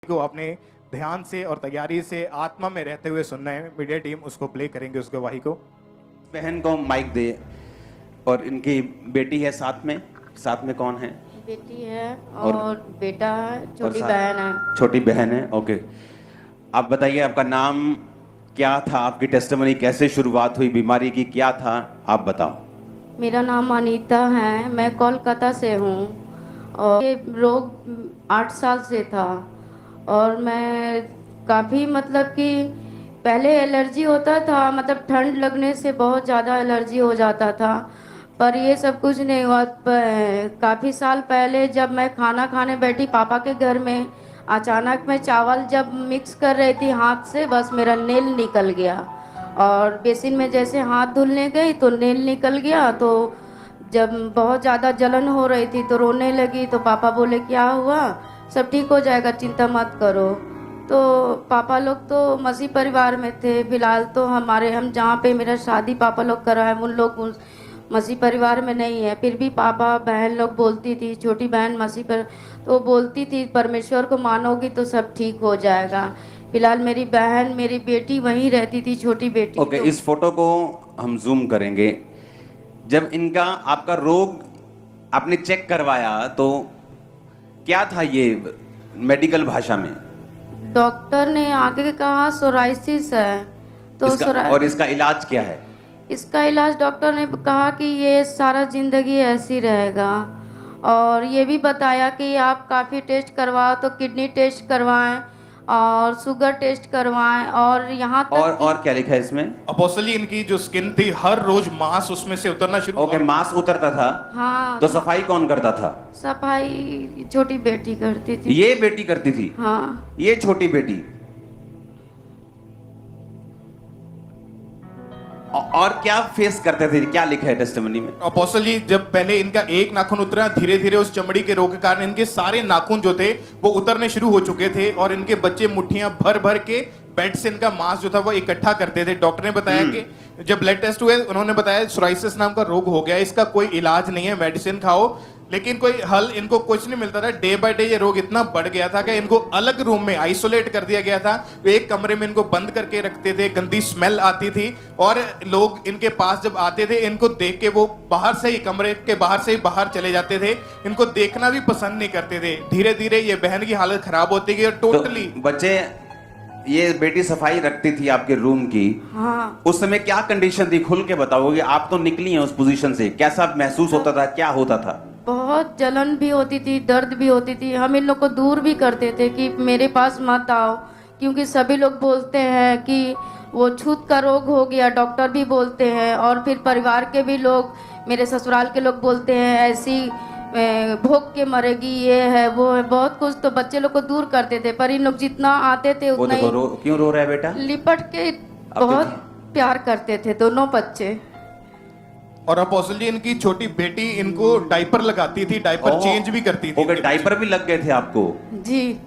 को अपने ध्यान से और तैयारी से आत्मा में रहते हुए सुनना है। मीडिया टीम उसको प्ले करेंगे उस गवाही को। बहन को माइक दे। और इनकी बेटी है साथ में कौन है? बेटी है और बेटा है, छोटी और बहन है। छोटी बहन है। ओके, आप बताइए आपका नाम क्या था, आपकी टेस्टिमनी कैसे शुरुआत हुई, बीमारी की क्या था, आप बताओ। मेरा नाम अनीता है, मैं कोलकाता से हूँ और ये रोग 8 साल से था और मैं काफ़ी मतलब कि पहले एलर्जी होता था, मतलब ठंड लगने से बहुत ज़्यादा एलर्जी हो जाता था, पर ये सब कुछ नहीं हुआ। काफ़ी साल पहले जब मैं खाना खाने बैठी पापा के घर में, अचानक मैं चावल जब मिक्स कर रही थी हाथ से, बस मेरा नेल निकल गया और बेसिन में जैसे हाथ धुलने गई तो नेल निकल गया। तो जब बहुत ज़्यादा जलन हो रही थी तो रोने लगी, तो पापा बोले क्या हुआ, सब ठीक हो जाएगा, चिंता मत करो। तो पापा लोग तो मसीह परिवार में थे, फिलहाल तो हम जहाँ पे मेरा शादी पापा लोग कराए उन लोग मसीह परिवार में नहीं है। फिर भी पापा बहन लोग बोलती थी, छोटी बहन मसीह पर तो बोलती थी परमेश्वर को मानोगी तो सब ठीक हो जाएगा। फिलहाल मेरी बहन मेरी बेटी वहीं रहती थी, छोटी बेटी। ओके, तो इस फोटो को हम जूम करेंगे। जब इनका आपका रोग आपने चेक करवाया तो क्या था ये मेडिकल भाषा में? डॉक्टर ने आगे कहा सोराइसिस है। तो और इसका इलाज क्या है? इसका इलाज डॉक्टर ने कहा कि ये सारा ज़िंदगी ऐसी रहेगा और ये भी बताया कि आप काफ़ी टेस्ट करवाओ, तो किडनी टेस्ट करवाएं और शुगर टेस्ट करवाएं और यहाँ तक और क्या लिखा है इसमें? अपोस्टली इनकी जो स्किन थी हर रोज मांस उसमें से उतरना शुरू ओके, मांस उतरता था। हाँ, तो सफाई कौन करता था? सफाई छोटी बेटी करती थी। ये बेटी करती थी? हाँ, ये छोटी बेटी। और क्या फेस करते थे, क्या लिखा है टेस्टिमनी में? अपोस्टली जब पहले इनका एक नाखून उतरा, धीरे धीरे उस चमड़ी के रोग के कारण इनके सारे नाखून जो थे वो उतरने शुरू हो चुके थे और इनके बच्चे मुट्ठियां भर भर के बेड से इनका मांस जो था वो इकट्ठा करते थे। डॉक्टर ने बताया कि जब ब्लड टेस्ट हुए उन्होंने बताया सोराइसिस नाम का रोग हो गया, इसका कोई इलाज नहीं है, मेडिसिन खाओ, लेकिन कोई हल इनको कुछ नहीं मिलता था। डे बाय डे ये रोग इतना बढ़ गया था कि इनको अलग रूम में आइसोलेट कर दिया गया था। एक कमरे में इनको बंद करके रखते थे, गंदी स्मेल आती थी और लोग इनके पास जब आते थे इनको देख के वो बाहर से ही, कमरे के बाहर से ही बाहर चले जाते थे, इनको देखना भी पसंद नहीं करते थे। धीरे धीरे ये बहन की हालत खराब होती गई और टोटली बच्चे, ये बेटी सफाई रखती थी आपके रूम की। हाँ। उस समय क्या कंडीशन थी, खुल के बताओगे? आप तो निकली हैं उस पोजीशन से, कैसा महसूस होता था, क्या होता था? बहुत जलन भी होती थी, दर्द भी होती थी। हम इन लोग को दूर भी करते थे कि मेरे पास मत आओ, क्योंकि सभी लोग बोलते हैं कि वो छूत का रोग हो गया, डॉक्टर भी बोलते हैं और फिर परिवार के भी लोग, मेरे ससुराल के लोग बोलते हैं ऐसी भोग के मरेगी, ये है वो है, बहुत कुछ। तो बच्चे लोग को दूर करते थे, पर इन लोग जितना आते थे वो उतना देखो ही क्यों रो रहा है बेटा? लिपट के बहुत प्यार करते थे दोनों बच्चे। और अपोस्टली इनकी छोटी बेटी इनको डायपर लगाती थी, डायपर चेंज भी करती थी। ओके, डायपर भी लग गए थे आपको? जी,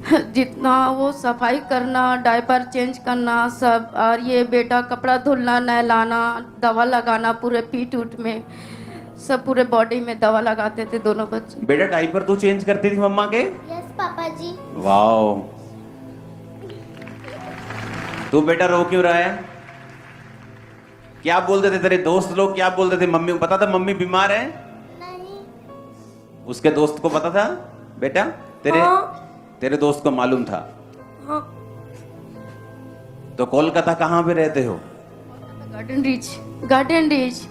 जितना वो सफाई करना, डायपर चेंज करना सब, और ये बेटा कपड़ा धुलना, नहलाना, दवा लगाना, पूरे पीठ उठ में सब, पूरे बॉडी में दवा लगाते थे दोनों बच्चे। बेटा डायपर तू चेंज करती थी मम्मा के? यस पापा जी। वाओ। तू बेटा रो क्यों रहा है? क्या बोलते थे तेरे दोस्त लोग, क्या बोलते थे? मम्मी को पता था मम्मी बीमार है? नहीं। उसके दोस्त को पता था बेटा? तेरे दोस्त को मालूम था? हाँ। तो कोलकाता कहाँ पे रहते हो? गार्डन रिच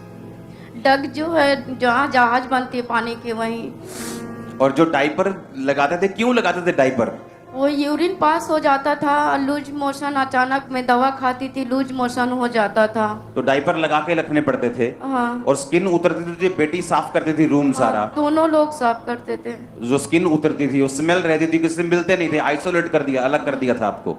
डग जो है, जहाँ जहाज बनती है पानी के, वहीं। और जो डायपर लगाते थे, क्यों लगाते थे डायपर? वो यूरिन पास हो जाता था, लूज मोशन, अचानक मैं दवा खाती थी, लूज मोशन हो जाता था, तो डायपर लगा के रखने पड़ते थे। हाँ। और स्किन उतरती थी, बेटी साफ करती थी रूम सारा। दोनों लोग साफ करते थे। जो स्किन उतरती थी, वो स्मेल रहती थी, किसी से मिलते नहीं थे, आइसोलेट कर दिया, अलग कर दिया था आपको।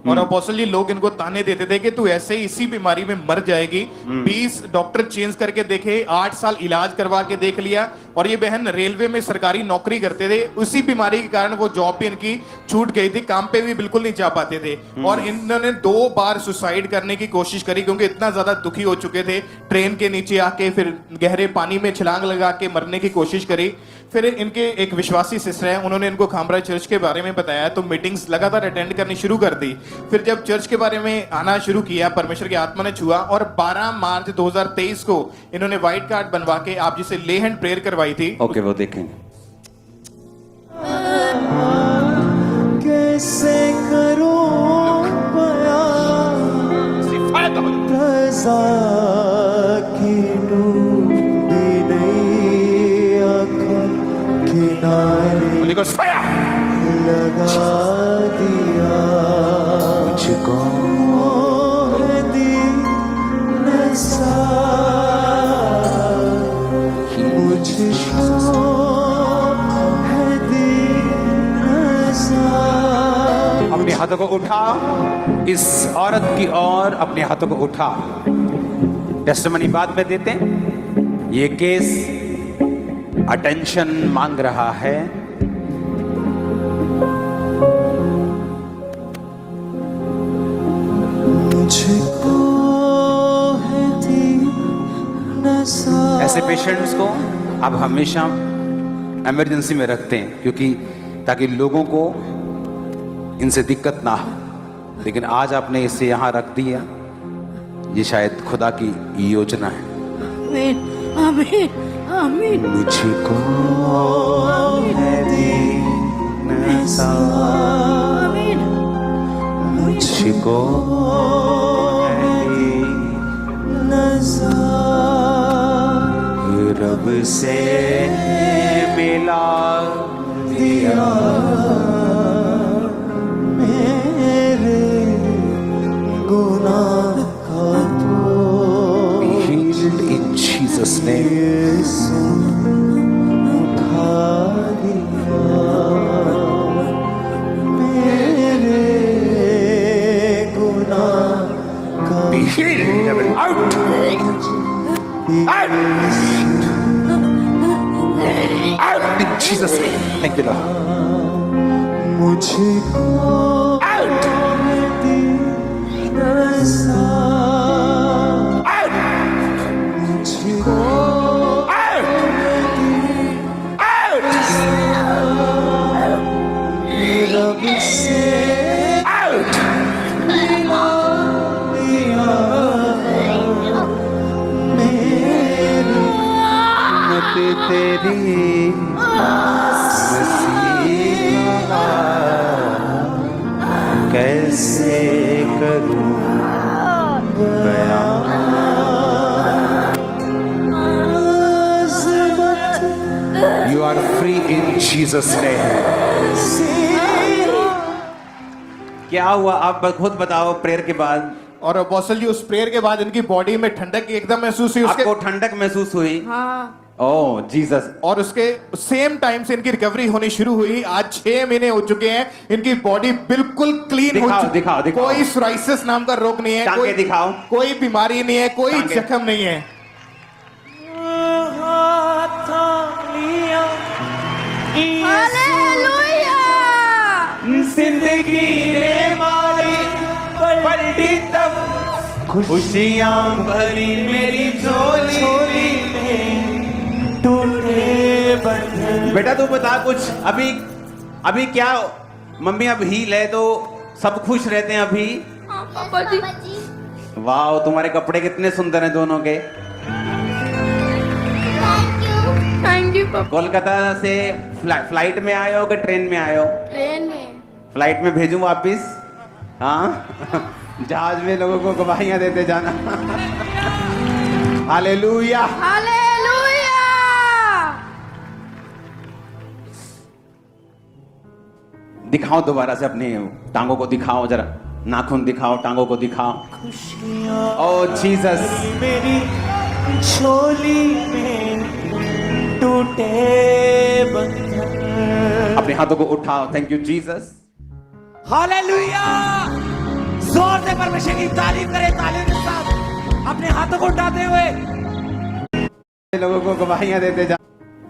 और अपोस्टली लोग इनको ताने देते थे कि तू ऐसे ही इसी बीमारी में मर जाएगी। 20 डॉक्टर चेंज करके देखे, 8 साल इलाज करवा के देख लिया। और ये बहन रेलवे में सरकारी नौकरी करते थे, उसी बीमारी के कारण वो जॉब भी इनकी छूट गई थी, काम पे भी बिल्कुल नहीं जा पाते थे। और इन्होंने 2 बार सुसाइड करने की कोशिश करी क्योंकि इतना ज्यादा दुखी हो चुके थे। ट्रेन के नीचे आके फिर गहरे पानी में छलांग लगा के मरने की कोशिश करी। फिर इनके एक विश्वासी सिस्टर हैं, उन्होंने इनको खामरा चर्च के बारे में बताया, तो मीटिंग्स लगातार अटेंड करनी शुरू कर दी। फिर जब चर्च के बारे में आना शुरू किया, परमेश्वर की आत्मा ने छुआ और 12 मार्च 2023 को इन्होंने व्हाइट कार्ड बनवा के आप जिसे ले हैंड प्रेयर करवाई थी। ओके, वो देखेंगे। कैसे करूं रज़ा की डूबी नहीं आँखों किनारे लगा दिया मुझको नशा मुझको अपने हाथों को उठा, इस औरत की ओर अपने हाथों को उठा। टेस्टिमनी बाद में देते हैं। ये केस अटेंशन मांग रहा है। मुझको है दी नशा। ऐसे पेशेंट्स को आप हमेशा इमरजेंसी में रखते हैं, क्योंकि ताकि लोगों को इनसे दिक्कत ना हो। लेकिन आज आपने इसे यहाँ रख दिया, ये शायद खुदा की योजना है। आमीन, आमीन, आमीन। मुझको है दी नशा। आमीन। मुझको है दी नशा। रब से मिला दिया मेरे गुनाह का Be healed in Jesus' name. यीशु उठा दिया मेरे गुनाह का Be healed, devil. Out! Out in Jesus' name. Thank you, Lord. मुझको दी नशा। मुझको रब से मिला दिया मेरी मत तेरी नसीहा। कैसे करूं बयां अज़मत You are free in Jesus' name. क्या हुआ आप खुद बताओ प्रेयर के बाद? और अपोस्टल जी उस प्रेयर के बाद इनकी बॉडी में ठंडक एकदम महसूस हुई, आपको उसके ठंडक महसूस हुई? हाँ, ओह जीसस। और उसके सेम टाइम से इनकी रिकवरी होनी शुरू हुई। आज 6 महीने हो चुके हैं, इनकी बॉडी बिल्कुल क्लीन हो दिखाओ, चुकी दिखाओ, दिखाओ। कोई सोराइसिस नाम का रोग नहीं है, टांगे दिखाओ। कोई बीमारी नहीं है, कोई टांगे। जख्म नहीं है। जिंदगी रे मारी पलटी तब खुशियां भरी मेरी झोली में टूटे बंधन। बेटा तू बता कुछ। अभी अभी क्या मम्मी अब हील है तो सब खुश रहते हैं अभी? पापा जी। वाह, तुम्हारे कपड़े कितने सुंदर हैं दोनों के। थैंक यू पापा। कोलकाता से फ्लाइट में आए हो कि ट्रेन में आए हो? ट्रेन में। फ्लाइट में भेजूं वापिस? हाँ जहाज में लोगों को गवाहियां देते जाना। हालेलुया। हालेलुया। दिखाओ दोबारा से अपने टांगों को दिखाओ जरा, नाखून दिखाओ, टांगों को दिखाओ। ओह जीसस। मेरी झोली में टूटे बंधन। अपने हाथों को उठाओ। Thank you Jesus. हालेलुया। जोर से परमेश्वर की तारीफ करें, तालियों के साथ अपने हाथों को उठाते हुए। लोगों को गवाहियां देते जा।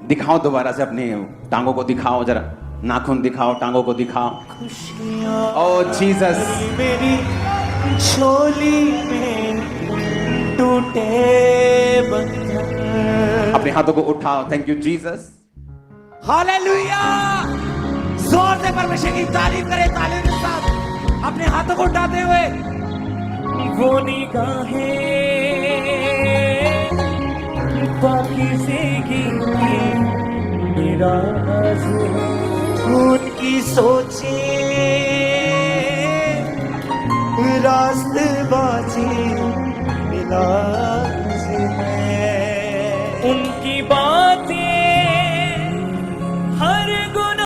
दिखाओ दोबारा से अपने टांगों को दिखाओ जरा, नाखून दिखाओ, टांगों को दिखाओ। ओह जीसस। मेरी झोली में टूटे बंधन। अपने हाथों को उठाओ। Thank you Jesus. हालेलुया! जोर से परमेश्वर की तारीफ करें तालियों के साथ अपने हाथों को उठाते हुए। वो निगाहें पाकीज़े की मेरा आज़ू, उनकी सोचें रास्तबाजी मिला